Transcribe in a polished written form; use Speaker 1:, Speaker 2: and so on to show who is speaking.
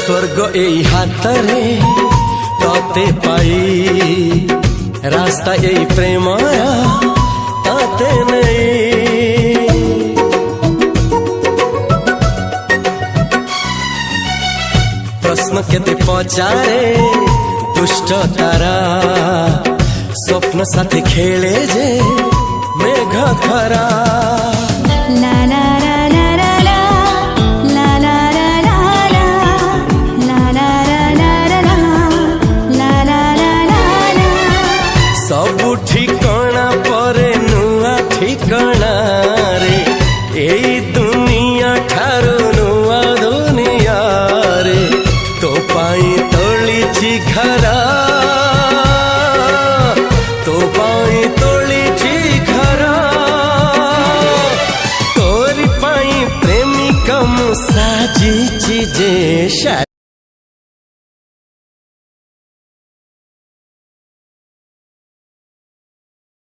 Speaker 1: स्वर्ग एई हातरे तते पाई रास्ता एई प्रेमया ताते नहीं। प्रश्न केते पचारे दुष्ट तारा स्वप्न साथी खेले जे मेघ खरा।
Speaker 2: ला ला ला ला ला ला ला ला ला ला ला ला ला ला ला।
Speaker 1: सबु ठिकाना परे नुआ ठिकाना रे एई दुनिया ठारू नुआ दुनिया रे। तो पाई तोलिछि घरा तो पाई तोलिछि घरा तोरी पाई प्रेमिका मु साजिछि जे